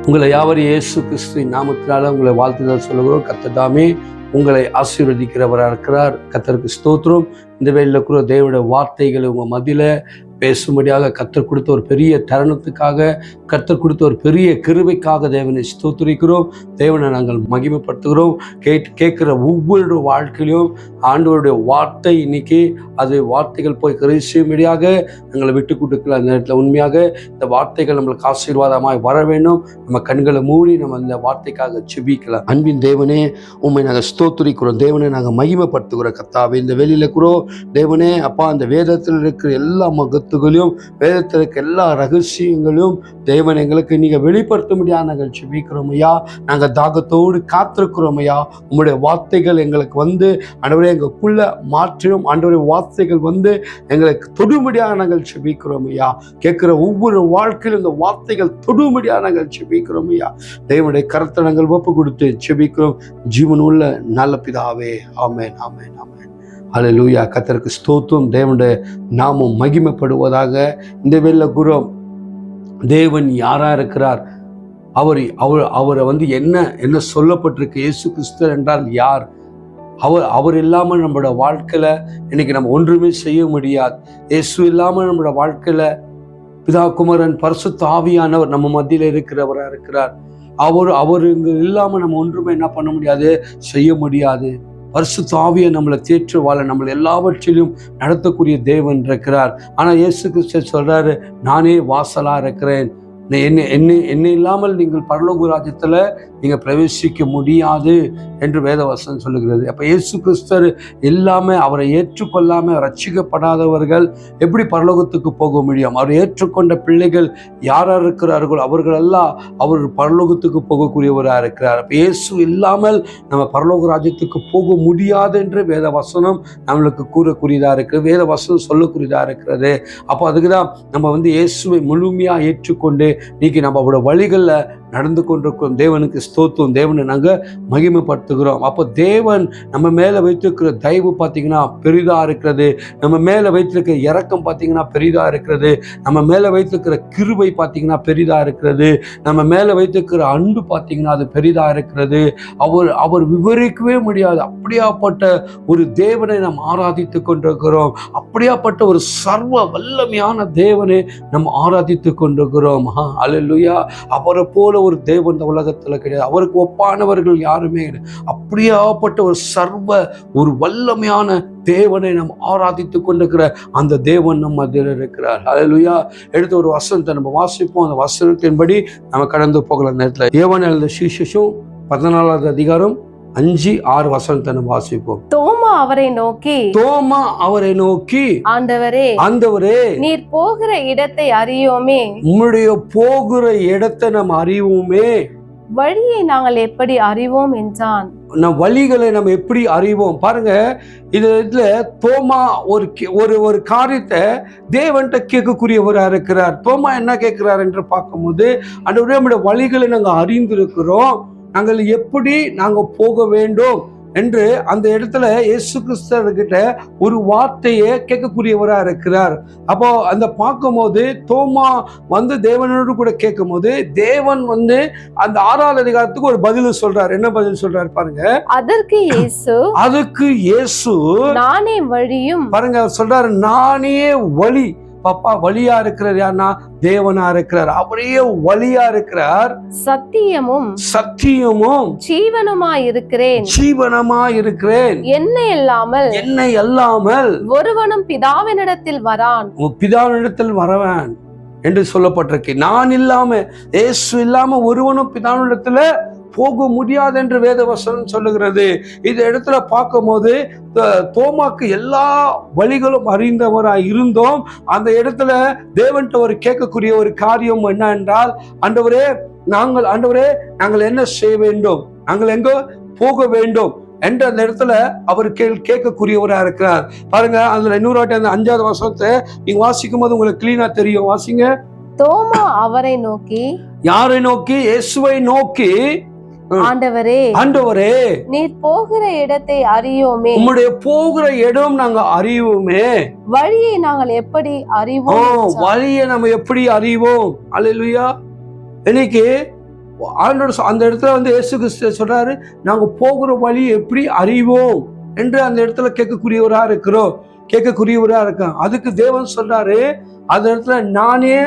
உங்களை யாவரும் இயேசு கிறிஸ்துவின் நாமத்தினால உங்களை வாழ்த்துதல் சொல்லுகிறோம். கர்த்தர் தாமே உங்களை ஆசீர்வதிக்கிறவராக இருக்கிறார். கர்த்தருக்கு ஸ்தோத்திரம். இந்த வேளையில் கூட தேவனுடைய வார்த்தைகளை உங்கள் மத்தியில் பேசும்படியாக கர்த்தர் கொடுத்த ஒரு பெரிய தருணத்துக்காக, கர்த்தர் கொடுத்த ஒரு பெரிய கிருபைக்காக தேவனை ஸ்தோத்திரிக்கிறோம். தேவனை நாங்கள் மகிமைப்படுத்துகிறோம். கேட்கிற ஒவ்வொரு வாழ்க்கையிலும் ஆண்டவருடைய வார்த்தை இன்னைக்கு அது வார்த்தைகள் போய் கிரகிக்கும்படியாக எங்களை விட்டு கொடுக்கல. அந்த நேரத்தில் உண்மையாக இந்த வார்த்தைகள் நம்மளுக்கு ஆசீர்வாதமாய் வர வேண்டும். நம்ம கண்களை மூடி நம்ம இந்த வார்த்தைக்காக செபிக்கலாம். அன்பின் தேவனே, உண்மை நாங்கள் ஸ்தோத்திரிக்கிறோம். தேவனை நாங்கள் மகிமைப்படுத்துகிறோம். கர்த்தாவே, இந்த வெளியில கூட தேவனே அப்பா, அந்த வேதத்தில் இருக்கிற எல்லா மகத்துகளையும், வேதத்தில் இருக்கிற எல்லா ரகசியங்களையும் தேவன் எங்களுக்கு நீங்கள் வெளிப்படுத்த முடியாது நாங்கள் செபிக்கிறோம் ஐயா. நாங்கள் தாகத்தோடு காத்திருக்கிறோம் ஐயா. உங்களுடைய வார்த்தைகள் எங்களுக்கு வந்து ஆண்டவரே எங்களுக்குள்ள மாற்றியும், ஆண்டவருடைய வார்த்தைகள் வந்து எங்களுக்கு தொடும்படியாக நாங்கள் செபிக்கிறோம் ஐயா. கேட்கிற ஒவ்வொரு வாழ்க்கையிலும் இந்த வார்த்தைகள் தொடும்படியாக நாங்கள் செபிக்கிறோம் ஐயா. தேவனுடைய கரத்தை நாங்கள் ஒப்பு கொடுத்து செபிக்கிறோம். ஜீவனுள்ள நல்ல பிதாவே, ஆமென், ஆமென், ஆமென். அல்லேலூயா. கர்த்தருக்கு ஸ்தோத்திரம். தேவனுடைய நாமம் மகிமைப்படுவதாக. இந்த வேளையில குரு தேவன் யாரா இருக்கிறார், அவரை வந்து என்ன சொல்லப்பட்டிருக்கு, இயேசு கிறிஸ்து என்றால் யார், அவர் இல்லாமல் நம்மளோட வாழ்க்கையில இன்னைக்கு நம்ம ஒன்றுமே செய்ய முடியாது. இயேசு இல்லாமல் நம்மளோட வாழ்க்கையில பிதா, குமாரன், பரிசுத்த ஆவியானவர் நம்ம மத்தியில இருக்கிறவராக இருக்கிறார். அவர் இங்க இல்லாம நம்ம ஒன்றுமே என்ன பண்ண முடியாது, செய்ய முடியாது. பரிசுத்த ஆவியை நம்மளை தேற்று வாழ, நம்மளை எல்லாவற்றிலும் நடத்தக்கூடிய தேவன் இருக்கிறார். ஆனா இயேசு கிறிஸ்து சொல்றாரு, நானே வாசலா இருக்கிறேன், என்னை இல்லாமல் நீங்கள் பரலோக ராஜ்யத்துல நீங்க பிரவேசிக்க முடியாது என்று வேதவசனம் சொல்லுகிறது. அப்ப இயேசு கிறிஸ்தர் இல்லாம, அவரை ஏற்றுக்கொள்ளாம ரட்சிக்கப்படாதவர்கள் எப்படி பரலோகத்துக்கு போக முடியும்? அவரை ஏற்றுக்கொண்ட பிள்ளைகள் யாரா இருக்கிறார்கள், அவர்களெல்லாம் அவர் பரலோகத்துக்கு போகக்கூடியவராக இருக்கிறார். அப்ப இயேசு இல்லாமல் நம்ம பரலோக ராஜ்யத்துக்கு போக முடியாது என்று வேதவசனம் நம்மளுக்கு கூறக்கூடியதா இருக்கு, வேதவசனம் சொல்லக்கூடியதா இருக்கிறது. அப்போ அதுக்குதான் நம்ம வந்து இயேசுவை முழுமையா ஏற்றுக்கொண்டு இன்னைக்கு நம்ம அவரோட வழிகளில் நடந்து கொண்டிருக்கிறோம். தேவனுக்கு ஸ்தோத்திரம். தேவனை நாங்கள் மகிமைப்படுத்துகிறோம். அப்போ தேவன் நம்ம மேலே வைத்திருக்கிற தயவு பார்த்தீங்கன்னா பெரிதா இருக்கிறது. நம்ம மேலே வைத்திருக்கிற இரக்கம் பார்த்தீங்கன்னா பெரிதா இருக்கிறது. நம்ம மேலே வைத்திருக்கிற கிருபை பார்த்தீங்கன்னா பெரிதா இருக்கிறது. நம்ம மேலே வைத்திருக்கிற அன்பு பார்த்தீங்கன்னா அது பெரிதா இருக்கிறது. அவர் விவரிக்கவே முடியாது. அப்படியாப்பட்ட ஒரு தேவனை நாம் ஆராதித்து கொண்டிருக்கிறோம். அப்படியாப்பட்ட ஒரு சர்வ வல்லமையான தேவனை நாம் ஆராதித்து கொண்டிருக்கிறோம். அல்லேலூயா. அவரை போல ஒரு தேவன் இந்த உலகத்துல கிடையாது. அவருக்கு ஒப்பானவர்கள் யாருமே கிடையாது. அப்படியாப்பட்ட ஒரு சர்வ ஒரு வல்லமையான தேவனை நாம் ஆராதித்துக் கொண்டிருக்கிற அந்த தேவன் நம்ம மத்தியில் இருக்கிறார். அல்லேலூயா. எடுத்து ஒரு வசனத்தை நம்ம வாசிப்போம். அந்த வசனத்தின்படி நம்ம கடந்து போகலாம். நேரத்தில் யோவான் எழுதின சுவிசேஷம் 14வது அதிகாரம் 5-6 வசனத்தை நம்ம வாசிப்போம். தோமா அவரை நோக்கி ஆண்டவரே, நீர் போகிற இடத்தை அறியோமே, உம்முடைய போகிற இடத்தை நம்ம அறிவோமே, வழியை நாங்கள் எப்படி அறிவோம் என்றான். வழிகளை நம்ம எப்படி அறிவோம்? பாருங்க, இதுல தோமா ஒரு காரியத்தை தேவன்கிட்ட கேட்கக்கூடியவராக இருக்கிறார். தோமா என்ன கேட்கிறார் என்று பார்க்கும்போது, ஆண்டவரே, நம்முடைய வழிகளை நாங்கள் அறிந்திருக்கிறோம், நாங்கள் எப்படி நாங்கள் போக வேண்டும் என்று அந்த இடத்துல இயேசு கிறிஸ்துவிட்ட ஒரு வார்த்தையை கேட்கக்கூடியவராக இருக்கிறார். அப்போ அந்த பார்க்கும்போது தோமா வந்து தேவனோடு கூட கேட்கும் போது தேவன் வந்து அந்த 6வது அதிகாரத்துக்கு ஒரு பதில் சொல்றார். என்ன பதில் சொல்றாரு பாருங்க. அதற்கு இயேசு நானே வழியும், பாருங்க சொல்றாரு, நானே வழி. பாப்பா, வழியா இருக்கிறார் யாருன்னா தேவனா இருக்கிறார். அவரையே வழியா இருக்கிறார். சத்தியமும் ஜீவனமாய் இருக்கிறேன். என்னை அல்லாமல் ஒருவனும் பிதாவினிடத்தில் வரவான் என்று சொல்லப்பட்டிருக்கு. நான் இல்லாம, இயேசு இல்லாம ஒருவனும் பிதாவினிடத்துல போக முடியாது என்று வேதவசனம் சொல்லுகிறது. இந்த இடத்துல பார்க்கும் போது தோமாக்கு எல்லா வழிகளும் அறிந்தவராய் இருந்தோம். அந்த இடத்துல தேவன்கிட்ட ஒரு கேட்கக்கூடிய ஒரு காரியம் என்ன என்றால், ஆண்டவரே நாங்கள் என்ன செய்ய வேண்டும், நாங்கள் எங்க போக வேண்டும் என்ற அந்த இடத்துல அவர் கேட்கக்கூடியவராக இருக்கிறார். பாருங்க, அதுல இன்னொரு வாட்டி அந்த 5வது வசனத்தை நீங்க வாசிக்கும் போது உங்களுக்கு கிளீனா தெரியும். வாசிங்க. தோமா அவரை நோக்கி, யாரை நோக்கி? இயேசுவை நோக்கி, ஆண்டவரே, நீர் போகிற இடத்தை அறியோமே, உம்முடைய போகிற இடம் நாங்க அறிவோமே, வழியை நாங்கள் எப்படி அறிவோம்? வழியை நம்ம எப்படி அறிவோம்? அல்லேலூயா. இன்னைக்கு ஆண்டவர் அந்த இடத்துல வந்து இயேசு கிறிஸ்து சொல்றாரு, நாங்க போகிற வழி எப்படி அறிவோம் என்று அந்த இடத்துல கேட்கக்கூடியவரா இருக்கோம். அதுக்கு தேவன் சொல்றாரு, அந்த இடத்துல நானே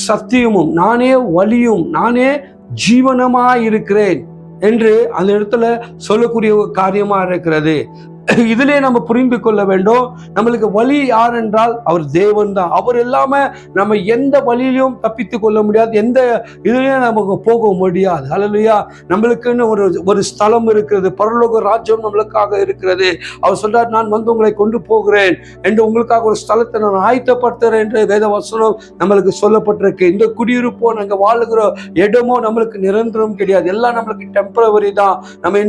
சத்தியமும் நானே வழியும் நானே ஜீவனமாய் இருக்கிறேன் என்று அந்த இடத்துல சொல்லக்கூடிய ஒரு காரியமா இருக்கிறது. இதிலே நம்ம புரிந்து கொள்ள வேண்டும், நம்மளுக்கு வழி யார் என்றால் அவர் தேவன் தான். அவர் இல்லாம நம்ம எந்த வழியிலும் தப்பித்து கொள்ள முடியாது, எந்த இதுலயும் நமக்கு போக முடியாது. ஹல்லேலூயா. நம்மளுக்குன்னு ஒரு ஸ்தலம் இருக்கிறது, பரலோக ராஜ்யம் நம்மளுக்காக இருக்கிறது. அவர் சொல்றார், நான் வந்து உங்களை கொண்டு போகிறேன் என்று, உங்களுக்காக ஒரு ஸ்தலத்தை நான் ஆயத்தப்படுத்துறேன் என்று வேத வசனம் நம்மளுக்கு சொல்லப்பட்டிருக்கு. இந்த குடியிருப்போ நாங்க வாழுகிற இடமோ நம்மளுக்கு நிரந்தரம் கிடையாது, எல்லாம் நம்மளுக்கு டெம்பரவரி தான். நம்ம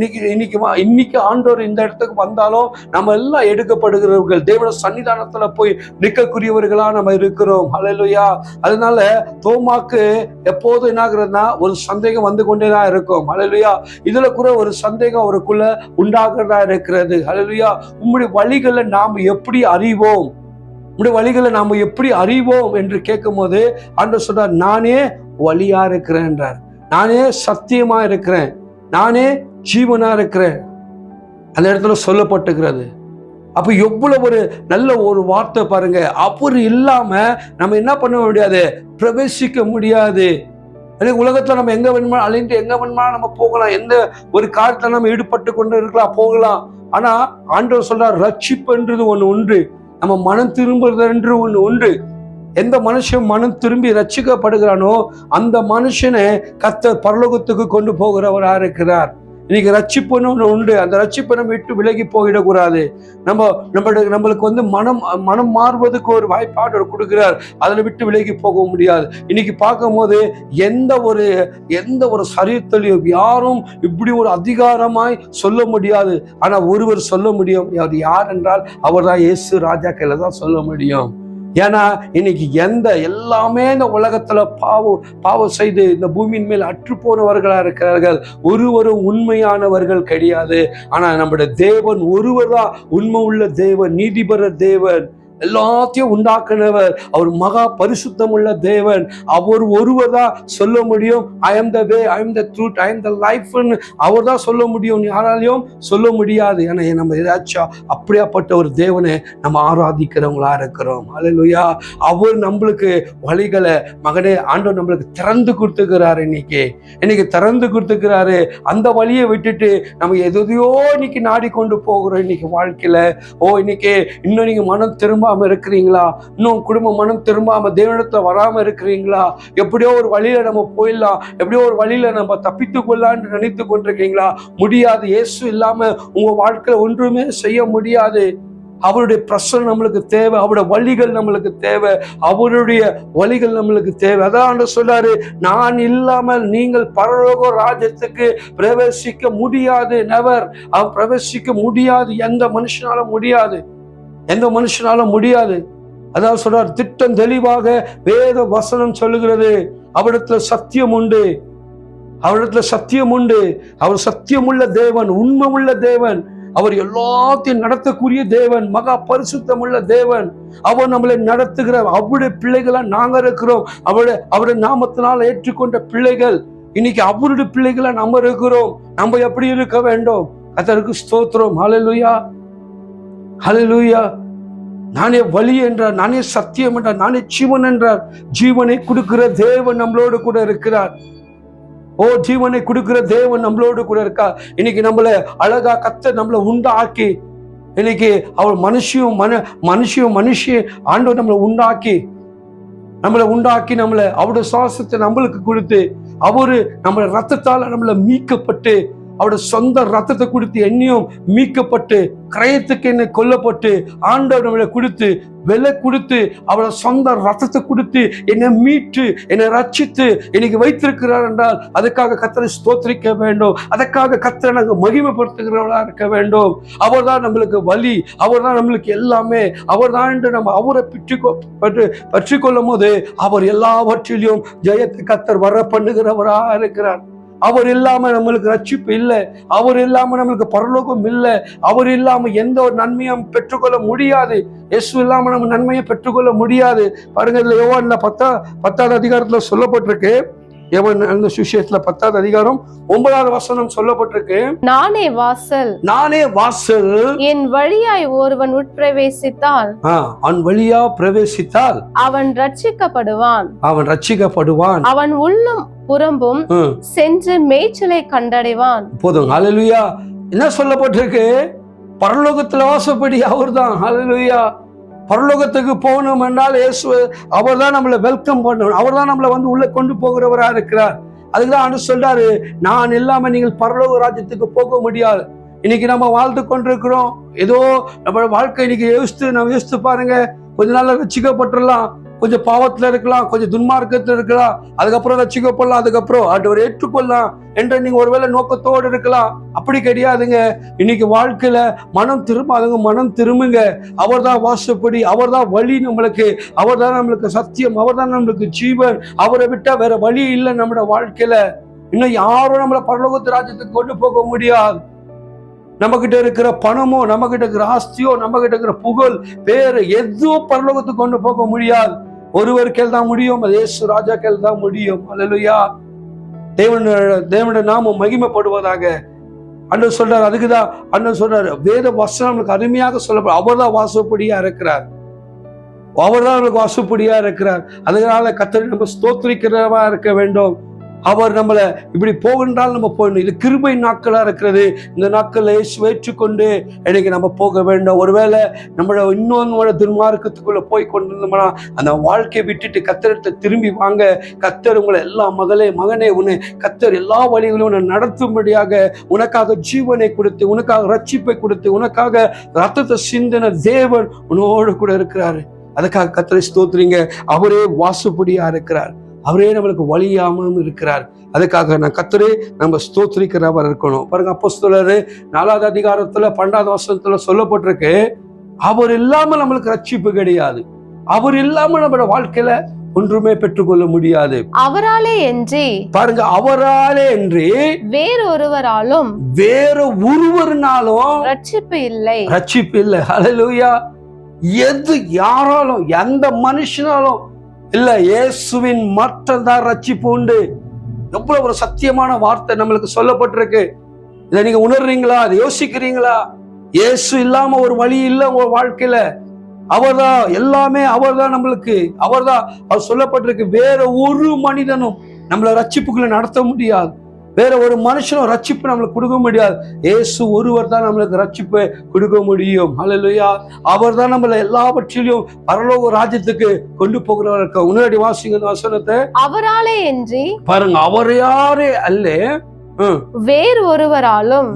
இன்னைக்கு ஆண்டவர் இந்த இடத்துக்கு வந்தாலும் நம்ம எல்லாம் எடுக்கப்படுகிறவர்கள், தேவனுடைய சன்னிதானத்துல போய் நிற்கக்கூடியவர்களா நம்ம இருக்கிறோம். ஹல்லேலூயா. அதனால தோமாக்கு எப்போது என்ன ஆகுறதுன்னா ஒரு சந்தேகம் வந்து கொண்டேதான் இருக்கும். ஹல்லேலூயா. இதுல கூட ஒரு சந்தேகம் அவருக்குள்ள உண்டாகிறதா இருக்கிறது. ஹல்லேலூயா. உம்முடைய வழிகளை நாம் எப்படி அறிவோம், உம்முடைய வழிகளை நாம் எப்படி அறிவோம் என்று கேட்கும் போது ஆண்டவர் சொல்றார், நானே வழியா இருக்கிறேன் என்றார், நானே சத்தியமா இருக்கிறேன், நானே ஜீவனா இருக்கிறேன். அந்த இடத்துல சொல்லப்பட்டுகிறது. அப்ப எவ்வளவு ஒரு நல்ல ஒரு வார்த்தை பாருங்க. அவர் இல்லாம நம்ம என்ன பண்ண முடியாது, பிரவேசிக்க முடியாது. உலகத்துல நம்ம எங்க வேணுமா அழிந்து எங்க வேணுமா நம்ம போகலாம், எந்த ஒரு காரியத்துல நம்ம ஈடுபட்டு கொண்டு இருக்கலாம், போகலாம். ஆனா ஆண்டவர் சொல்றார், ரட்சிப்புன்றது ஒண்ணு உண்டு, நம்ம மனம் திரும்புறது என்று ஒண்ணு உண்டு. எந்த மனுஷன் மனம் திரும்பி ரட்சிக்கப்படுகிறானோ அந்த மனுஷனை கர்த்தர் பரலோகத்துக்கு கொண்டு போகிறவரா இருக்கிறார். இன்னைக்கு ரட்சிப்புன்னு ஒன்று உண்டு, அந்த ரட்சிப்பை நம்ம விட்டு விலகி போயிடக்கூடாது. நம்மளுக்கு வந்து மனம் மாறுவதுக்கு ஒரு வாய்ப்பாடு கொடுக்கிறார், அதில் விட்டு விலகி போக முடியாது. இன்னைக்கு பார்க்கும் போது எந்த ஒரு சரீரத்திலையும் யாரும் இப்படி ஒரு அதிகாரமாய் சொல்ல முடியாது. ஆனா ஒருவர் சொல்ல முடியும், அவர் யார் என்றால் அவர் தான் இயேசு ராஜா கையில தான் சொல்ல முடியும். ஏன்னா இன்னைக்கு எல்லாமே இந்த உலகத்துல பாவம் செய்து இந்த பூமியின் மேல் அற்று போனவர்களா இருக்கிறார்கள், ஒருவரும் உண்மையானவர்கள் கிடையாது. ஆனா நம்முடைய தேவன் ஒருவர் தான் உண்மை உள்ள தேவன், நீதிபர தேவன், எல்லாத்தையும் உண்டாக்குனவர், அவர் மகா பரிசுத்தம் உள்ள தேவன். அவர் ஒருவர் தான் சொல்ல முடியும், I am the way, I am the truth, I am the life. அவர் தான் சொல்ல முடியும், யாராலையும் சொல்ல முடியாது. ஏன்னா நம்ம ஏதாச்சும் அப்படியாப்பட்ட ஒரு தேவனை நம்ம ஆராதிக்கிறவங்களா இருக்கிறோம். அல்லேலூயா. அவர் நம்மளுக்கு வழிகளை மகனே ஆண்டவர் நம்மளுக்கு திறந்து கொடுத்துக்கிறாரு. இன்னைக்கு திறந்து கொடுத்துக்கிறாரு. அந்த வழியை விட்டுட்டு நம்ம எதையோ இன்னைக்கு நாடிக்கொண்டு போகிறோம். இன்னைக்கு வாழ்க்கையில இன்னைக்கு இன்னும் நீங்க மனம் திரும்ப இருக்கிறீங்களா, இன்னும் குடும்ப மனம் திரும்பாம தேவனிடத்துல வராம இருக்கிறீங்களா, எப்படியோ ஒரு வழியில நம்ம போயிடலாம், எப்படியோ ஒரு வழியில நம்ம தப்பித்து கொள்ளலான்னு நினைத்து கொண்டிருக்கீங்களா? முடியாது. இயேசு இல்லாம உங்க வாழ்க்கையில ஒன்றுமே செய்ய முடியாது. அவருடைய பிரசன்னம் நம்மளுக்கு தேவை, அவருடைய வழிகள் நம்மளுக்கு தேவை, அவருடைய வழிகள் நம்மளுக்கு தேவை. அதான் சொல்றாரு, நான் இல்லாமல் நீங்கள் பரலோக ராஜ்யத்துக்கு பிரவேசிக்க முடியாது. நெவர். பிரவேசிக்க முடியாது, எந்த மனுஷனால முடியாது. அதான் சொல்றார், திட்டம் தெளிவாக வேத வசனம் சொல்லுகிறது, அவரிடத்துல சத்தியம் உண்டு, அவர் சத்தியமுள்ள தேவன், உண்மை உள்ள தேவன், அவர் எல்லாத்தையும் நடத்தக்கூடிய தேவன், மகா பரிசுத்தம் உள்ள தேவன். அவர் நம்மளை நடத்துகிற அவருடைய பிள்ளைகளா நாங்க இருக்கிறோம். அவருடைய நாமத்தினால் ஏற்றுக்கொண்ட பிள்ளைகள். இன்னைக்கு அவருடைய பிள்ளைகளா நம்ம இருக்கிறோம். நம்ம எப்படி இருக்க வேண்டும்? கர்த்தருக்கு ஸ்தோத்திரம். ஹல்லேலூயா, ஹல்லேலூயா. நானே வழி என்றார், நானே சத்தியம் என்றார், நானே ஜீவன் என்றார். ஜீவனை கொடுக்கிற தேவன் நம்மளோடு கூட இருக்கிறார். ஜீவனை கொடுக்கிற தேவன் நம்மளோடு கூட இருக்கா. இன்னைக்கு நம்மளை அழகா கர்த்தர் நம்மளை உண்டாக்கி, இன்னைக்கு அவர் மனுஷியும் ஆண்டவர் நம்மளை உண்டாக்கி நம்மளை அவருடைய சுவாசத்தை நம்மளுக்கு கொடுத்து, அவரு நம்மளை ரத்தத்தால நம்மளை மீட்கப்பட்டு, அவருடைய சொந்த ரத்தத்தை கொடுத்து என்னையும் மீட்கப்பட்டு, கிரயத்துக்கு என்னை கொல்லப்பட்டு, ஆண்டவர் நம்மளை கொடுத்து விலை கொடுத்து, அவருடைய சொந்த ரத்தத்தை கொடுத்து என்னை மீட்டு என்னை ரட்சித்து இன்னைக்கு வைத்திருக்கிறார் என்றால் அதுக்காக கர்த்தரை ஸ்தோத்திரிக்க வேண்டும். அதற்காக கர்த்தரை நாங்கள் மகிமைப்படுத்துகிறவர்களா இருக்க வேண்டும். அவர் தான் நம்மளுக்கு வழி, அவர் தான் நம்மளுக்கு எல்லாமே, அவர் தான் என்று நம்ம அவரை பற்றி கொள்ளும் போது அவர் எல்லாவற்றிலும் ஜெயத்தை கர்த்தர் வர பண்ணுகிறவரா இருக்கிறார். அவர் இல்லாம நம்மளுக்கு ரட்சிப்பு இல்லை, அவர் இல்லாம நம்மளுக்கு பரலோகம் இல்லை, அவர் இல்லாம எந்த ஒரு நன்மையும் பெற்றுக்கொள்ள முடியாது. இயேசு இல்லாம நம்ம நன்மையை பெற்றுக்கொள்ள முடியாது. பாருங்க, இதுல யோவான்ல 10வது அதிகாரத்துல சொல்லப்பட்டிருக்கு, எவன் அந்த சுவிசேஷத்துல 10வது அதிகாரம் 9வது வசனம் சொல்லப்பட்டிருக்கு, நானே வாசல், நானே வாசல், என் வழியாய் ஒருவன் உட்பிரவேசித்தால் அவன் வழியா பிரவேசித்தால் அவன் ரட்சிக்கப்படுவான், அவன் ரட்சிக்கப்படுவான், அவன் உள்ளும் புறம்பும் சென்று மேய்ச்சலை கண்டடைவான். போதும். ஹல்லேலூயா. என்ன சொல்லப்பட்டிருக்கு? பரலோகத்துல வாசப்படி அவர்தான். ஹல்லேலூயா. பரலோகத்துக்கு போகணும் என்றால் இயேசு அவர்தான் நம்மளை வெல்கம் பண்ணணும், அவர்தான் நம்மளை வந்து உள்ள கொண்டு போகிறவரா இருக்கிறார். அதுக்குதான் ஆண்டு சொல்றாரு, நான் இல்லாம நீங்கள் பரலோக ராஜ்யத்துக்கு போக முடியாது. இன்னைக்கு நம்ம வாழ்ந்து கொண்டிருக்கிறோம், ஏதோ நம்ம வாழ்க்கை இன்னைக்கு யோசித்து பாருங்க. கொஞ்ச நாள்ல ரட்சிக்கப்பட்டுடலாம், கொஞ்சம் பாவத்துல இருக்கலாம், கொஞ்சம் துன்மார்க்கத்துல இருக்கலாம், அதுக்கப்புறம் ரட்சிக்கப்படலாம், அதுக்கப்புறம் ஆண்டவரை ஏற்றுக்கொள்ளலாம் என்ற நீங்க ஒருவேளை நோக்கத்தோடு இருக்கலாம். அப்படி கிடையாதுங்க. இன்னைக்கு வாழ்க்கையில மனம் திரும்பாதுங்க, மனம் திரும்புங்க. அவர்தான் வாசப்படி, அவர்தான் வழி, அவர்தான் நம்மளுக்கு சத்தியம், அவர்தான் நம்மளுக்கு ஜீவன். அவரை விட்டா வேற வழி இல்லை நம்மளோட வாழ்க்கையில. இன்னும் யாரும் நம்மளை பரலோகத்து ராஜ்யத்துக்கு கொண்டு போக முடியாது. நம்ம கிட்ட இருக்கிற பணமோ, நம்ம கிட்ட இருக்கிற ஆஸ்தியோ, நம்ம கிட்ட இருக்கிற புகழ், பேரு எதுவும் பரலோகத்துக்கு கொண்டு போக முடியாது. ஒருவருக்கேல் தான் முடியும், அது இயேசு ராஜாக்கள் தான் முடியும். அல்லேலூயா. தேவனுடைய நாமம் மகிமைப்படுவதாக. அண்ணன் சொல்றாரு, அதுக்குதான் அண்ணன் சொல்றாரு, வேத வசனம் நம்மளுக்கு அருமையாக சொல்லப்படும். அவர்தான் வாசப்படியா இருக்கிறார், அவர்தான் நம்மளுக்கு வாசப்படியா இருக்கிறார். அதனால கர்த்தரை நம்ம ஸ்தோத்திரிக்கிறவா இருக்க வேண்டும். அவர் நம்மளை இப்படி போகின்றால் நம்ம போகணும். இது கிருபை நாட்களா இருக்கிறது. இந்த நாட்களை ஏற்றுக்கொண்டு இன்னைக்கு நம்ம போக வேண்டும். ஒருவேளை நம்மளோட இன்னொன்னோட துன்மார்க்கத்துக்குள்ள போய் கொண்டிருந்தோம்னா அந்த வாழ்க்கையை விட்டுட்டு கர்த்தரை திரும்பி வாங்க. கர்த்தர் உங்களை எல்லா மகனே உன்னை கர்த்தர் எல்லா வழிகளும் உன்னை நடத்தும்படியாக உனக்காக ஜீவனை கொடுத்து, உனக்காக ரட்சிப்பை கொடுத்து, உனக்காக ரத்தத்தை சிந்தின தேவன் உன்னோடு கூட இருக்கிறாரு. அதுக்காக கர்த்தரை ஸ்தோத்திரிங்க. அவரே வாசப்படியா இருக்கிறார், அவரே நம்மளுக்கு வழியாமலும் இருக்கிறார். அதுக்காக நான் கர்த்தரே நம்ம ஸ்தோத்திரிக்கிறவர் இருக்கணும். பாருங்க, அப்போஸ்தலர் 4வது அதிகாரத்துல 12வது வசனத்துல சொல்லப்பட்டிருக்கு, அவர் இல்லாம நம்மளுக்கு ரட்சிப்பு கிடையாது. அவர் இல்லாம நம்மளோட வாழ்க்கையில ஒன்றுமே பெற்றுக்கொள்ள முடியாது. அவராலே என்று பாருங்க, அவராலே என்று வேறொருவராலும் ரட்சிப்பு இல்லை, ரட்சிப்பு இல்லை. ஹல்லேலூயா. எது யாராலும் எந்த மனுஷனாலும் இல்ல, இயேசுவின் மட்டும்தான் ரட்சிப்பு உண்டு. எவ்வளவு ஒரு சத்தியமான வார்த்தை நம்மளுக்கு சொல்லப்பட்டிருக்கு. இதை நீங்க உணர்றீங்களா? அதை யோசிக்கிறீங்களா? இயேசு இல்லாம ஒரு வழி இல்லை உங்க வாழ்க்கையில. அவர்தான் எல்லாமே, அவர்தான் நம்மளுக்கு, அவர்தான். அவர் சொல்லப்பட்டிருக்கு, வேற ஒரு மனிதனும் நம்மளை ரட்சிப்புக்குள்ள நடத்த முடியாது. வேற ஒரு மனுஷனும் ரட்சிப்பு நம்மளுக்கு கொடுக்க முடியாது. இயேசு ஒருவர் தான் நம்மளுக்கு ரட்சிப்பை கொடுக்க முடியும். ஹல்லேலூயா. அவர் தான் நம்மளை எல்லாவற்றிலும் பரலோக ராஜ்யத்துக்கு கொண்டு போகிறவர் இருக்க. உன்னடி வாசிங்க வசனத்தை. அவராலே என்று பாருங்க, அவர் யாரே அல்ல, வேறு ஒருவராலும்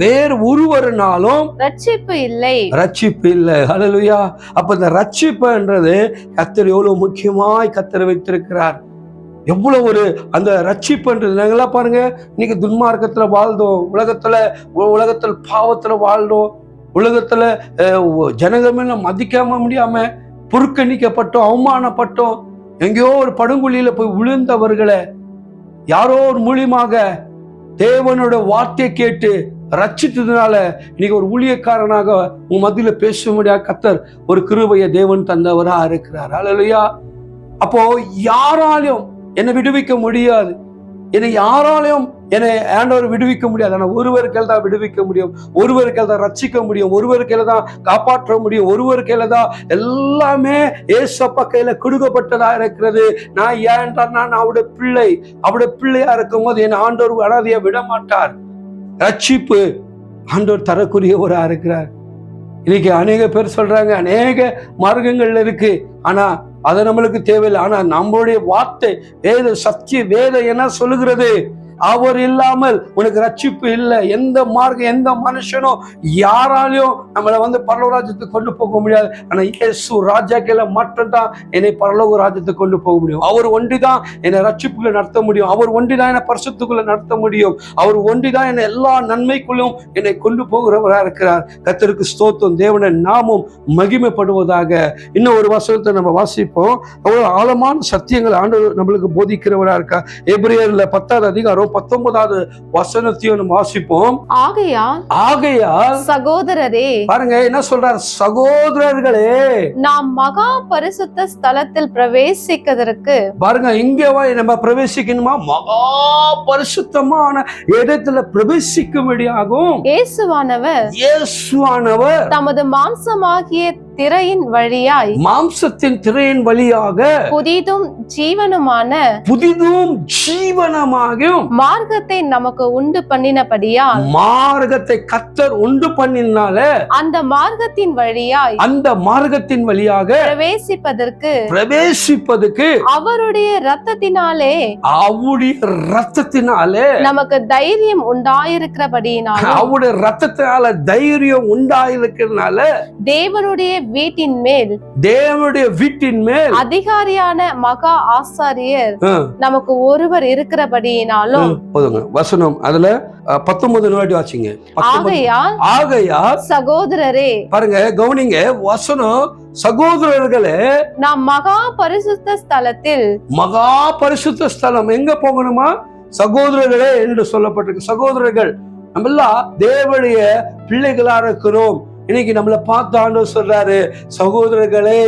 ரட்சிப்பு இல்லை. ஹல்லேலூயா. அப்ப இந்த ரட்சிப்புன்றது கர்த்தர் எவ்வளவு முக்கியமாய் கர்த்தர் வைத்திருக்கிறார். எவ்வளவு ஒரு அந்த ரட்சிப்புன்றது. நாங்கெல்லாம் பாருங்க, இன்னைக்கு துன்மார்க்கத்துல வாழ்ந்தோம், உலகத்துல பாவத்துல வாழ்ந்தோம், உலகத்துல ஜனகமே மதிக்காம முடியாம புறக்கணிக்கப்பட்டோம், அவமானப்பட்டோம். எங்கேயோ ஒரு படுகொலியில போய் விழுந்தவர்களை யாரோ ஒரு மூலியமாக தேவனோட வார்த்தையை கேட்டு ரட்சித்ததுனால இன்னைக்கு ஒரு ஊழியக்காரனாக உங்க மத்தியில பேச முடியாத கர்த்தர் ஒரு கிருபையை தேவன் தந்தவரா இருக்கிறார். அல்லேலூயா. அப்போ யாராலையும் என்னை விடுவிக்க முடியாது, என்னை யாராலையும் என்னை ஆண்டவர் விடுவிக்க முடியாது. ஆனா ஒருவருக்கையில் தான் விடுவிக்க முடியும், ஒருவருக்கையில் தான் ரட்சிக்க முடியும், ஒருவருக்கையில தான் காப்பாற்ற முடியும், ஒருவருக்கையில தான் எல்லாமே ஏசப்பா கையில கொடுக்கப்பட்டதா இருக்கிறது. நான் ஏன்றால் நான் அவருடைய பிள்ளையா இருக்கும் போது என் ஆண்டவர் அனாதையா விட மாட்டார். ரட்சிப்பு ஆண்டவர் தரக்குரியவரா இருக்கிறார். இன்னைக்கு அநேக பேர் சொல்றாங்க, அநேக மார்க்கங்கள்ல இருக்கு, ஆனா அது நம்மளுக்கு தேவையில்லை. ஆனா நம்மளுடைய வார்த்தை வேதம் என்ன சொல்லுகிறது? அவர் இல்லாமல் உனக்கு ரட்சிப்பு இல்லை. எந்த மார்க்கம், எந்த மனுஷனும் யாராலையும் நம்மளை வந்து பரலோக ராஜ்யத்துக்கு கொண்டு போக முடியாது. ஆனா இயேசு ராஜாக்களை மட்டும்தான் என்னை பரலோக ராஜ்யத்துக்கு கொண்டு போக முடியும். அவர் ஒன்றிதான் என்னை ரட்சிப்புக்குள்ள நடத்த முடியும், அவர் ஒன்றிதான் என்னை பரிசுத்துக்குள்ள நடத்த முடியும், அவர் ஒன்றிதான் என்னை எல்லா நன்மைக்குள்ளும் என்னை கொண்டு போகிறவரா இருக்கிறார். கர்த்தருக்கு ஸ்தோத்திரம். தேவனுடைய நாமம் மகிமைப்படுவதாக. இன்னும் ஒரு வசனத்தை நம்ம வாசிப்போம். அவ்வளவு ஆழமான சத்தியங்கள் ஆண்டவர் நம்மளுக்கு போதிக்கிறவரா இருக்கா. எபிரேயர்ல 10வது அதிகாரம் பார்க்கிறோம். 19வது வசனத்தையும் நம்ம வாசிப்போம். ஆகையால் சகோதரரே, பாருங்க என்ன சொல்றார், சகோதரர்களே, நாம் மகா பரிசுத்த ஸ்தலத்தில் பிரவேசிக்கிறதற்கு, பாருங்க இங்க நம்ம பிரவேசிக்கணுமா, மகா பரிசுத்தமான இடத்துல பிரவேசிக்கும்படியாகும் இயேசுவானவர் தமது மாம்சமாகிய திரையின் வழியாய், மாம்சத்தின் திரையின் வழியாக புதிதும் ஜீவனமாகும் மார்க்கத்தை நமக்கு உண்டு பண்ணினபடியால், மார்க்கத்தை கர்த்தர் உண்டு பண்ணினால அந்த மார்க்கத்தின் வழியாக பிரவேசிப்பதற்கு அவருடைய இரத்தத்தினாலே நமக்கு தைரியம் உண்டாயிருக்கிறபடியினால, அவருடைய இரத்தத்தினால தைரியம் உண்டாயிருக்கிறதுனால தேவனுடைய வீட்டின் மேல் அதிகாரியான மகா ஆசாரியர் நமக்கு ஒருவர் இருக்கிறபடியினாலும், வசனம் அதுல 19 வாட்டி வாசிங்க. ஆகையால் சகோதரரே, பாருங்க கவனிங்க வசனம், சகோதரர்களே, நாம் மகா பரிசுத்த ஸ்தலத்தில், மகா பரிசுத்த ஸ்தலம் எங்க போகணுமா, சகோதரர்களே என்று சொல்லப்பட்டிருக்கு. சகோதரர்கள் நம்ம எல்லாம் தேவனுடைய பிள்ளைகளா இருக்கிறோம். இன்னைக்கு நம்மளை பார்த்து ஆண்டவர் சொல்றாரு, சகோதரர்களே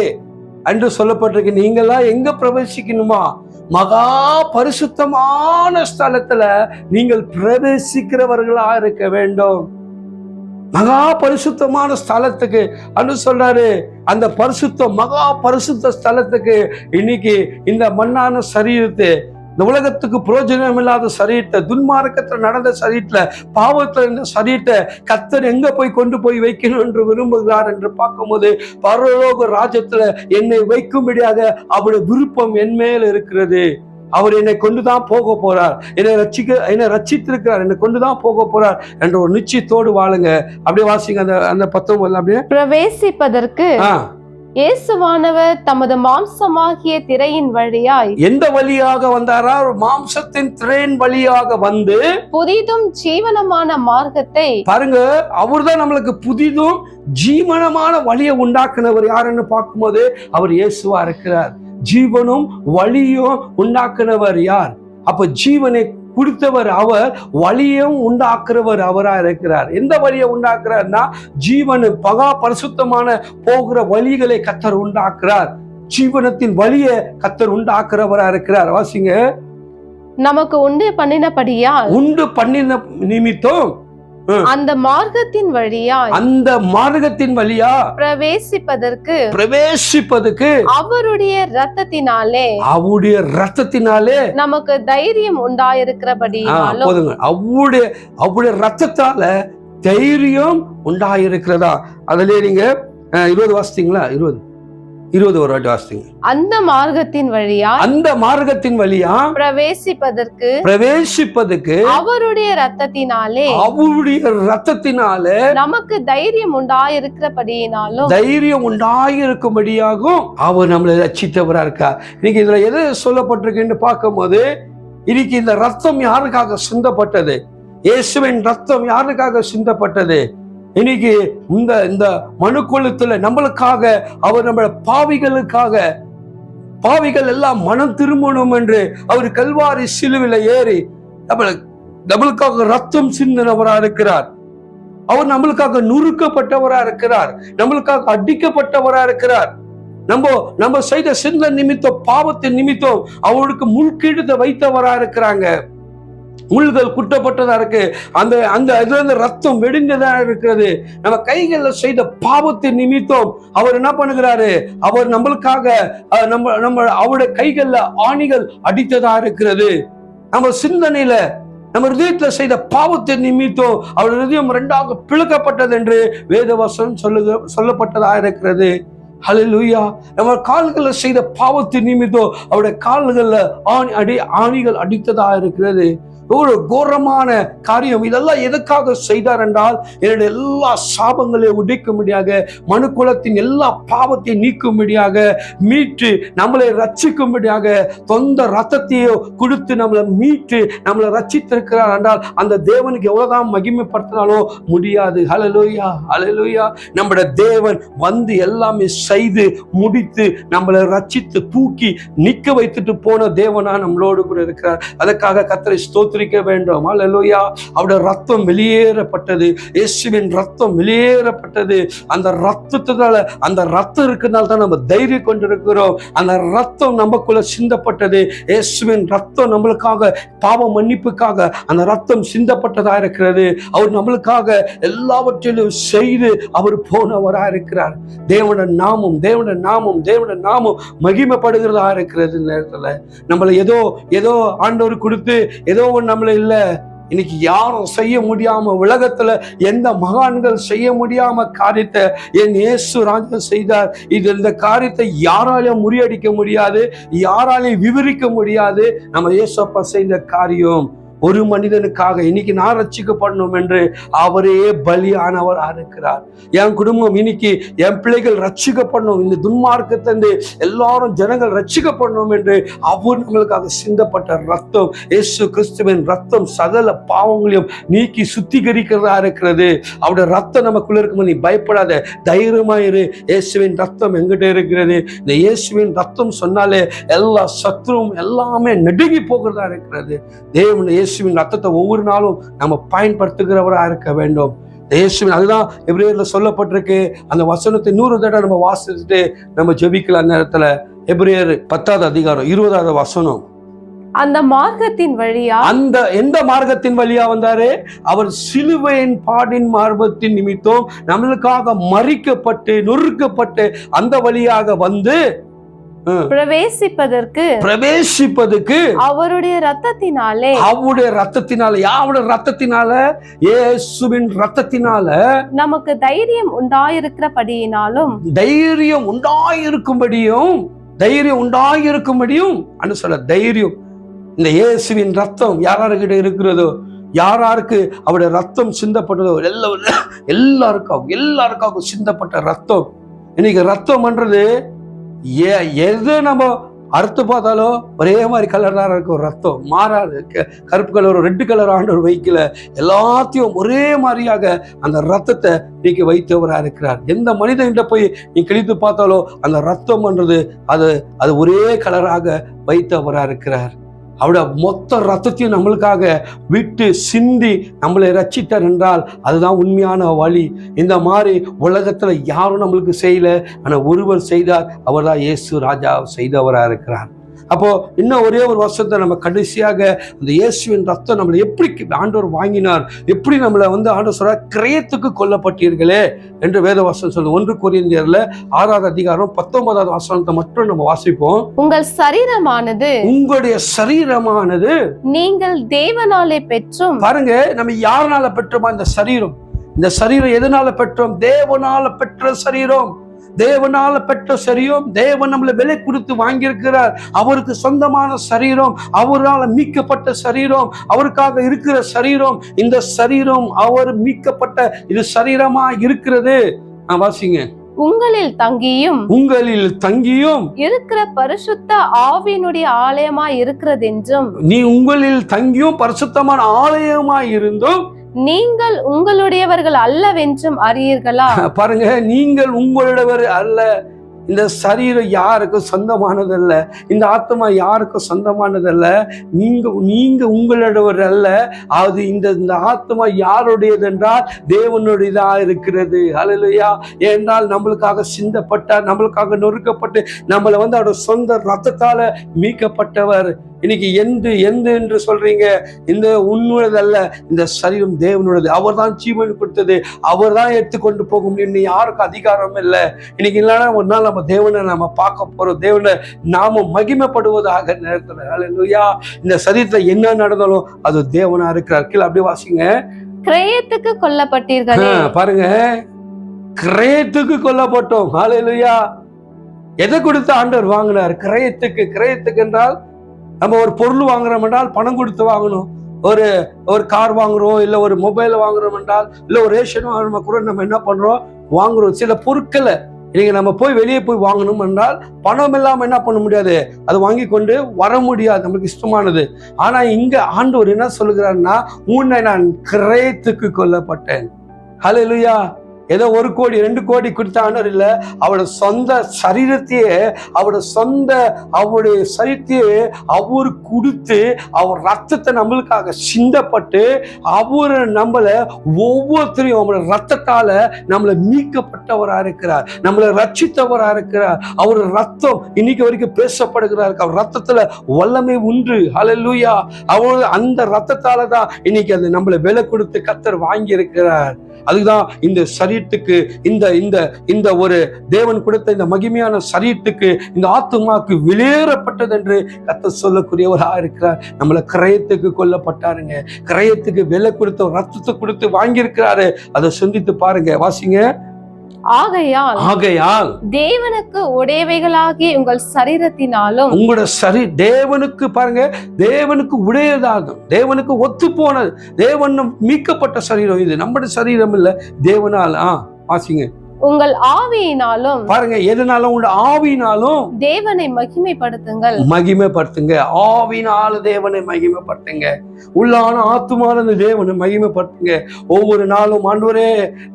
என்று சொல்லப்பட்டிருக்கு. நீங்கெல்லாம் எங்க பிரவேசிக்கணுமா, மகா பரிசுத்தமான ஸ்தலத்துல நீங்கள் பிரவேசிக்கிறவர்களா இருக்க வேண்டும். மகா பரிசுத்தமான ஸ்தலத்துக்கு அன்று சொல்றாரு, அந்த மகா பரிசுத்த ஸ்தலத்துக்கு இன்னைக்கு இந்த மண்ணான சரீரத்தை, இந்த உலகத்துக்கு பிரயோஜனம் இல்லாத சரீரத்தை, துன்மார்க்கத்துல நடந்த சரீரத்துல, பாவத்துல இருந்த சரீரத்தை கர்த்தர் எங்க கொண்டு போய் வைக்கணும் என்று விரும்புகிறார் என்று பார்க்கும்போது, பரலோக ராஜ்யத்துல என்னை வைக்கும்படியாக அவருடைய விருப்பம் என் மேல் இருக்கிறது. அவர் என்னை கொண்டுதான் போக போறார், என்னை ரட்சித்திருக்கிறார், என்னை கொண்டுதான் போக போறார் என்ற ஒரு நிச்சயத்தோடு வாழுங்க. அப்படியே வாசிங்க அந்த 19 அப்படியே. பிரவேசிப்பதற்கு இயேசுவானவர் தமது மாம்சமாகிய திரையின் வழியாய், எந்த வழியாக வந்தாரா, மாம்சத்தின் திரையின் வழியாக வந்து புதிதும் ஜீவனமான மார்க்கத்தை, பாருங்க அவர்தான் நம்மளுக்கு புதிதும் ஜீவனமான வழியை உண்டாக்குனவர். யாருன்னு பார்க்கும்போது அவர் இயேசுவா இருக்கிறார். ஜீவனும் வழியும் உண்டாக்குனவர் யார்? அப்ப ஜீவனை கொடுத்தவர் அவர், வழியும் உண்டாக்குறவர் அவரா இருக்கிறார். எந்த வழியை உண்டாக்குறார்னா, ஜீவனு மகா பரிசுத்தமான போகிற வழிகளை கர்த்தர் உண்டாக்குறார். ஜீவனத்தின் வழியை கர்த்தர் உண்டாக்குறவரா இருக்கிறார். வாசிங்க. நமக்கு உண்டு பண்ணின நிமித்தம் அந்த மார்க்கத்தின் வழியா பிரவேசிப்பதற்கு அவருடைய இரத்தத்தினாலே நமக்கு தைரியம் உண்டாயிருக்கிறபடியாலும், அவருடைய இரத்தத்தால தைரியம் உண்டாயிருக்கிறதா. அதுல நீங்க 20 வாசித்தீங்களா? 20 ஒரு வாட்டி வாசித்தீங்க. அந்த மார்க்கத்தின் வழியா பிரவேசிப்பதற்கு அவருடைய இரத்தத்தினாலே நமக்கு தைரியம் உண்டாயிருக்கும்படியாகும் அவர் நம்மளை ரட்சித்தவரா இருக்கார். இன்னைக்கு இதுல எது சொல்லப்பட்டிருக்குன்னு பார்க்கும்போது, இன்னைக்கு இந்த ரத்தம் யாருக்காக சிந்தப்பட்டது? இயேசுவின் ரத்தம் யாருக்காக சிந்தப்பட்டது? இன்னைக்கு இந்த மனுக்குலத்துல நம்மளுக்காக அவர் நம்மள பாவிகள் எல்லாம் மனம் திரும்பணும் என்று அவர் கல்வாரி சிலுவில ஏறி நம்மளுக்காக ரத்தம் சிந்தினவரா இருக்கிறார். அவர் நம்மளுக்காக நுறுக்கப்பட்டவரா இருக்கிறார், நம்மளுக்காக அடிக்கப்பட்டவரா இருக்கிறார். நம்ம செய்த சிந்த நிமித்தம், பாவத்தின் நிமித்தம் அவருக்கு முள்கிடுத வைத்தவரா இருக்கிறாங்க. முள்கள் குட்டப்பட்டதா இருக்கு, அந்த இதுல இருந்து ரத்தம் வெடிந்ததா இருக்கிறது. நம்ம கைகள்ல செய்த பாவத்தின் நிமித்தம் அவர் என்ன பண்ணுகிறாரு, அவர் நம்மளுக்காக அவருடைய கைகள்ல ஆணிகள் அடித்ததா இருக்கிறது. நம்ம சிந்தனையில, நம்ம ஹிருதயத்துல செய்த பாவத்தின் நிமித்தம் அவருடைய ஹிருதயம் 2ஆக பிளக்கப்பட்டது என்று வேதவசனம் சொல்லப்பட்டதா இருக்கிறது. ஹல்லேலூயா. நம்ம கால்களை செய்த பாவத்தின் நிமித்தம் அவருடைய கால்கள்ல ஆணிகள் அடித்ததா இருக்கிறது. ஒரு கோரமான காரியம். இதெல்லாம் எதுக்காக செய்தார் என்றால், என்னுடைய எல்லா சாபங்களையும் உடைக்கும்படியாக, மனுக்குலத்தின் எல்லா பாவத்தையும் நீக்கும்படியாக, மீட்டு நம்மளை ரட்சிக்கும்படியாக, சொந்த ரத்தத்தையோ கொடுத்து நம்மளை மீட்டு நம்மளை ரட்சித்திருக்கிறார் என்றால், அந்த தேவனுக்கு எவ்வளவுதான் மகிமைப்படுத்தினாலும் முடியாது. ஹல்லேலூயா, ஹல்லேலூயா. நம்முடைய தேவன் வந்து எல்லாமே செய்து முடித்து நம்மளை ரட்சித்து தூக்கி நிக்க வைத்துட்டு போன தேவனா நம்மளோடு கூட இருக்கிறார். அதற்காக கர்த்தரை ஸ்தோத்திரம். ஸ்தோத்திரிக்க வேண்டும். அல்லேலூயா. அவருடைய ரத்தம் வெளியேறப்பட்டது. இயேசுவின் ரத்தம் வெளியேறப்பட்டது. அந்த ரத்தத்தினால, அந்த ரத்தம் இருக்கிறதுனால தான் நம்ம தைரியம் கொண்டிருக்கிறோம். அந்த ரத்தம் நமக்குள்ள சிந்தப்பட்டது. இயேசுவின் ரத்தம் நம்மளுக்காக, பாவ மன்னிப்புக்காக அந்த ரத்தம் சிந்தப்பட்டதா இருக்கிறது. அவர் நம்மளுக்காக எல்லாவற்றிலும் செய்து அவர் போனவரா இருக்கிறார். தேவனுடைய நாமம், தேவனுடைய நாமம், தேவனுடைய நாமம் மகிமைப்படுகிறதா இருக்கிறது. நேரத்துல நம்மளை ஏதோ ஆண்டவர் கொடுத்து ஏதோ ஒன்று நம்மள இல்ல, இன்னைக்கு யாரும் செய்ய முடியாம, உலகத்துல எந்த மகான்கள் செய்ய முடியாம காரியத்தை என் இயேசு ராஜா செய்தார். இந்த காரியத்தை யாராலையும் முறியடிக்க முடியாது, யாராலையும் விவரிக்க முடியாது. நம்ம இயேசப்பா செய்த காரியம் ஒரு மனிதனுக்காக இன்னைக்கு நான் ரட்சிக்கப்படணும் என்று அவரே பலியானவராக இருக்கிறார். என் குடும்பம் இன்னைக்கு, என் பிள்ளைகள் ரட்சிக்கப்படணும், இந்த துன்மார்க்கத்திலிருந்து எல்லாரும் ஜனங்கள் ரட்சிக்கப்படணும் என்று அவர் நம்மளுக்காக சிந்தப்பட்ட ரத்தம், இயேசு கிறிஸ்துவின் ரத்தம் சகல பாவங்களையும் நீக்கி சுத்திகரிக்கிறதா இருக்கிறது. அவருடைய ரத்தம் நமக்குள்ள இருக்கும்போது நீ பயப்படாத, தைரியமாயிரு. இயேசுவின் ரத்தம் எங்கிட்ட இருக்கிறது. இந்த இயேசுவின் ரத்தம் சொன்னாலே எல்லா சத்துரும் எல்லாமே நடுங்கி போகிறதா இருக்கிறது. தேவன் இயேசுவின் ரத்தத்தை ஒவ்வொரு நாளும் நம்ம பயன்படுத்துகிறவராக இருக்க வேண்டும். இயேசுவின், அதுதான் எபிரேயர்ல சொல்லப்பட்டிருக்கு. அந்த வசனத்தை 100 தடவை நம்ம வாசிச்சுட்டு நம்ம ஜெபிக்கலாம். நேரத்துல எபிரேயர் 10வது அதிகாரம் 20வது வசனம். அந்த மார்க்கத்தின் வழியா, அந்த எந்த மார்க்கத்தின் வழியா வந்தாரு? அவர் சிலுவையின் பாடின் மார்க்கத்தின் நிமித்தம் நம்மளுக்காக மறிக்கப்பட்டு நொறுக்கப்பட்டு அந்த வழியாக வந்து பிரவேசிப்பதற்கு அவருடைய ரத்தத்தினாலே, அவருடைய ரத்தத்தினால, யாருடைய ரத்தத்தினால? இயேசுவின் ரத்தத்தினால நமக்கு தைரியம் உண்டாயிருக்கிறபடியினாலும், தைரியம் உண்டாயிருக்கும்படியும் அன்னு சொல்ல. தைரியம் இந்த இயேசுவின் ரத்தம் யாராருக்கிட்ட இருக்கிறதோ, யாராருக்கு அவருடைய ரத்தம் சிந்தப்பட்டதோ, எல்லாருக்காகவும் சிந்தப்பட்ட ரத்தம். இன்னைக்கு ரத்தம் பண்றது எது நம்ம அறுத்து பார்த்தாலும் ஒரே மாதிரி கலர் தான் இருக்கும். ரத்தம் மாறாது. கருப்பு கலர், ரெட் கலர் ஆண்டவர் வைக்கல. எல்லாத்தையும் ஒரே மாதிரியாக அந்த ரத்தத்தை நீக்கி வைத்தவராக இருக்கிறார். எந்த மனிதன்கிட்ட போய் நீ கிழித்து பார்த்தாலும் அந்த ரத்தம் பண்றது அது ஒரே கலராக வைத்தவராக இருக்கிறார். அவருடைய மொத்த ரத்தத்தையும் நம்மளுக்காக விட்டு சிந்தி நம்மளை ரட்சித்தார் என்றால் அதுதான் உண்மையான வழி. இந்த மாதிரி உலகத்துல யாரும் நம்மளுக்கு செய்யல, ஆனா ஒருவர் செய்தார். அவர் தான் இயேசு ராஜா செய்தவராக இருக்கிறார். அப்போ இன்னும் ஒரே ஒரு வருஷத்தை நம்ம கடைசியாக அந்த இயேசுவின் ரத்தம் நம்மளை எப்படி ஆண்டவர் வாங்கினார், எப்படி நம்மளை ஆண்டவர் சொல்ற கிரயத்துக்கு கொல்லப்பட்டீர்களே என்று வேத வசனம் சொல்லுது. 1 கொரிந்தியர்ல 6வது அதிகாரம் 19வது வசனத்தை மட்டும் நம்ம வாசிப்போம். உங்களுடைய சரீரமானது நீங்கள் தேவனாலே பெற்றும். பாருங்க, நம்ம யாருனால பெற்றோமா இந்த சரீரம்? இந்த சரீரம் எதனால பெற்றோம்? தேவனால பெற்ற சரீரம். தேவனால பெற்ற சரீரம். தேவன் நம்மளை விலை கொடுத்து வாங்கியிருக்கிறார். அவருக்கு சொந்தமான சரீரம், அவரால் மீட்கப்பட்ட சரீரம், அவருக்காக இருக்கிற சரீரம். இந்த சரீரம் அவர் மீட்கப்பட்ட இது சரீரமா இருக்கிறது. வாசிங்க. உங்களில் தங்கியும் இருக்கிற பரிசுத்த ஆவியினுடைய ஆலயமாய் இருக்கிறது என்றும், நீ உங்களில் தங்கியும் பரிசுத்தமான ஆலயமாய் இருந்தும் நீங்கள் உங்களுடையவர்கள் அல்லவென்றும் அறியீர்களா? பாருங்க, நீங்கள் உங்களுடையவர் அல்ல. இந்த சரீரம் யாருக்கும் சொந்தமானதல்ல. இந்த ஆத்மா யாருக்கும் சொந்தமானதல்ல. நீங்க உங்களுடையவர் அல்ல. அது இந்த ஆத்மா யாருடையது என்றால் தேவனுடையதா இருக்கிறது. அல்லேலூயா. ஏனென்றால் நம்மளுக்காக சிந்தப்பட்டார், நம்மளுக்காக நொறுக்கப்பட்டு நம்மளை அவருடைய சொந்த ரத்தத்தால மீட்கப்பட்டவர். இன்னைக்கு எந்த என்று சொல்றீங்க? இந்த உன்னுடையதல்ல, இந்த சரீரம் தேவனுடையது. அவர் தான் ஜீவன் கொடுத்தது, அவர் தான் எடுத்துக்கொண்டு போக முடியும். இன்னும் யாருக்கும் அதிகாரம் இல்லை. இன்னைக்கு இல்லைன்னா ஒரு நாள் நம்ம தேவனை நம்ம பார்க்க போறோம். தேவனை நாம மகிமைப்படுவதாக நேரத்துல. அல்லேலூயா. இந்த சரீரத்துல என்ன நடந்தாலும் அது தேவனா இருக்கிறார். கீழே அப்படியே வாசிங்க. கிரயத்துக்கு கொல்லப்பட்டீர்கள். பாருங்க, கிரயத்துக்கு கொல்லப்பட்டோம். அல்லேலூயா. எதை கொடுத்து ஆண்டவர் வாங்கினார்? கிரயத்துக்கு என்றால் நம்ம ஒரு பொருள் வாங்குறோம் என்றால் பணம் கொடுத்து வாங்கணும். ஒரு கார் வாங்குறோம், இல்லை ஒரு மொபைல் வாங்குறோம் என்றால், இல்லை ஒரு ரேஷன் வாங்குறோம் கூட நம்ம என்ன பண்றோம்? வாங்குறோம். சில பொருட்களை நீங்க நம்ம வெளியே போய் வாங்கணும் என்றால் பணம் இல்லாம என்ன பண்ண முடியாது, அது வாங்கி கொண்டு வர முடியாது, நமக்கு இஷ்டமானது. ஆனா இங்க ஆண்டவர் என்ன சொல்லுகிறாருன்னா, உன்னை நான் கிரயத்துக்கு கொல்லப்பட்டேன். ஹல்லேலூயா. ஏதோ 1 கோடி 2 கோடி கொடுத்த ஆண்டவர் இல்ல, அவருடைய சொந்த சரீரத்தையே, அவருடைய சரீரத்தையே அவரு கொடுத்து, அவர் ரத்தத்தை நம்மளுக்காக சிந்தப்பட்டு, அவரு நம்மள ஒவ்வொருத்தரையும் அவருடைய ரத்தத்தால நம்மளை மீட்கப்பட்டவரா இருக்கிறார், நம்மளை ரட்சித்தவரா இருக்கிறார். அவர் ரத்தம் இன்னைக்கு வரைக்கும் பேசப்படுகிறார். அவர் ரத்தத்துல வல்லமை உண்டு. ஹல்லேலூயா. அவர் அந்த ரத்தத்தால தான் இன்னைக்கு அது நம்மளை விலை கொடுத்து கர்த்தர் வாங்கி இருக்கிறார். அதுதான் இந்த சரீரத்துக்கு, இந்த ஒரு தேவன் கொடுத்த இந்த மகிமையான சரீரத்துக்கு, இந்த ஆத்துமாக்கு வெளியேறப்பட்டது என்று கர்த்தர் சொல்லக்கூடியவராக இருக்கிறார். நம்மளை கிரயத்துக்கு கொல்லப்பட்டாருங்க, கிரயத்துக்கு விலை கொடுத்த ரத்தத்தை கொடுத்து வாங்கியிருக்கிறாரு. அதை சிந்தித்து பாருங்க, வாசிங்க. ஆகையால் தேவனுக்கு உடையவைகளாகிய உங்கள் சரீரத்தினாலும், உங்களோட தேவனுக்கு பாருங்க, தேவனுக்கு உடையதாகும், தேவனுக்கு ஒத்து போனது, தேவன் மீட்கப்பட்ட சரீரம் இது. நம்முடைய சரீரம் இல்ல, தேவனால். வாசிங்க. உங்கள் ஆவியினாலும், பாருங்க, எதனாலும் உங்க ஆவியினாலும் தேவனை மகிமைப்படுத்துங்கள். ஆவியினால தேவனை மகிமைப்படுத்துங்க. உள்ளான ஆத்துமான தேவனை மகிமைப்படுத்துங்க. ஒவ்வொரு நாளும் ஆண்டவரே,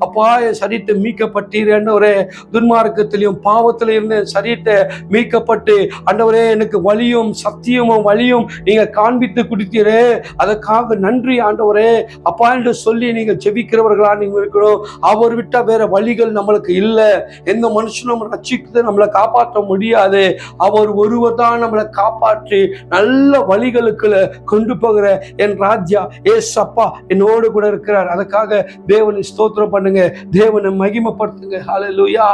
அப்பா என் சரீரத்தை மீட்கப்பட்டீர் ஆண்டவரே, துன்மார்க்கத்திலையும் பாவத்தில இருந்து சரீரத்தை மீட்கப்பட்டு ஆண்டவரே, எனக்கு வலியும் சத்தியமும் வலியும் நீங்க காண்பித்து கொடுத்தீரே, அதற்காக நன்றி ஆண்டவரே அப்பா என்று சொல்லி நீங்க ஜெபிக்கிறவர்களா நீங்க இருக்கணும். அவர் விட்ட வேற வழிகள் நம்மளுக்கு இல்ல. எந்த மனுஷனும் ரட்சித்து நம்மளை காப்பாற்ற முடியாது. அவர் ஒருவர் தான் நம்மளை காப்பாற்றி நல்ல வழிகளுக்கு கொண்டு போகிற என் ராஜா ஏசப்பா என்னோடு கூட இருக்கிறார். அதுக்காக தேவனை ஸ்தோத்திரம் பண்ணுங்க, தேவனை மகிமைப்படுத்துங்க. ஹல்லேலூயா,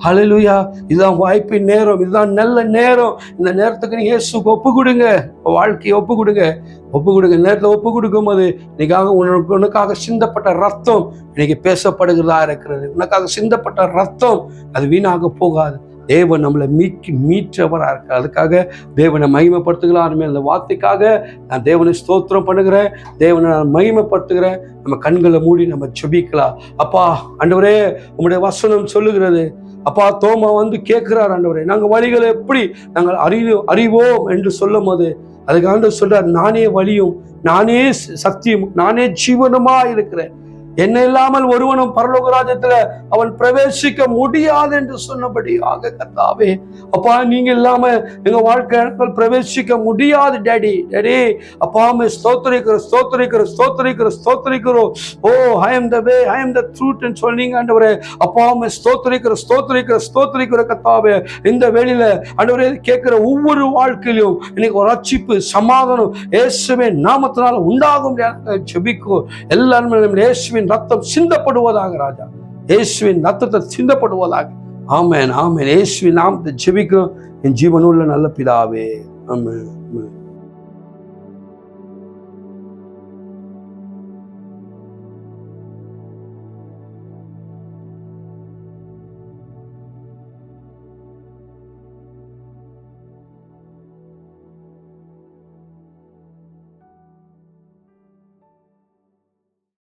ஹல்லேலூயா. இதுதான் வாய்ப்பின் நேரம், இதுதான் நல்ல நேரம். இந்த நேரத்துக்கு நீ இயேசுக்கு ஒப்பு கொடுங்க, வாழ்க்கையை ஒப்பு கொடுங்க. நேரத்தில் ஒப்பு கொடுக்கும் போது உனக்காக சிந்தப்பட்ட ரத்தம் இன்னைக்கு பேசப்படுகிறதா இருக்கிறது. உனக்காக சிந்தப்பட்ட ரத்தம் அது வீணாக போகாது. தேவன் நம்மளை மீற்றவராக இருக்கார். அதுக்காக தேவனை மகிமைப்படுத்துகிறாருமே. அந்த வார்த்தைக்காக நான் தேவனை ஸ்தோத்திரம் பண்ணுகிறேன், தேவனை நான் மகிமைப்படுத்துகிறேன். நம்ம கண்களை மூடி நம்ம ஜெபிக்கலாம். அப்பா ஆண்டவரே, உங்களுடைய வசனம் சொல்லுகிறது அப்பா, தோமா வந்து கேட்கிறார், ஆண்டவரே நாங்கள் வழிகளை எப்படி நாங்கள் அறிவோம் என்று சொல்லும் போது அதுக்கு ஆண்டவர் சொல்றார், நானே வழியும் நானே சத்தியமும் நானே ஜீவனுமா இருக்கிறேன், என்ன இல்லாமல் ஒருவனும் பரலோக ராஜ்யத்துல அவன் பிரவேசிக்க முடியாது என்று சொன்னபடி ஆக கர்த்தாவே, அப்பா நீங்க இல்லாம எங்க வாழ்க்கை பிரவேசிக்க முடியாது டேடி. அப்பா ஸ்தோத்திரிக்கிறோம். Oh I am the way, I am the truth என்று சொன்னீங்க ஆண்டவரே. அப்பா ஸ்தோத்திரிக்கிற கர்த்தாவே, இந்த வேளையில ஆண்டவரே கேட்கிற ஒவ்வொரு வாழ்க்கையிலும் இன்னைக்கு ஒரு ரட்சிப்பு சமாதானம் இயேசுவின் நாமத்தினால உண்டாகும் ஜெபிக்கும். எல்லாரும் இயேசுவின் ரத்தம் சிந்தப்படுவதாக ராஜா, இயேசுவின் ரத்தத்தை சிந்தப்படுவதாக. ஆமென், ஆமென். இயேசுவின் நாமத்தை ஜெபிக்கிறோம் என் ஜீவனுள்ள நல்ல பிதாவே. ஆமென்.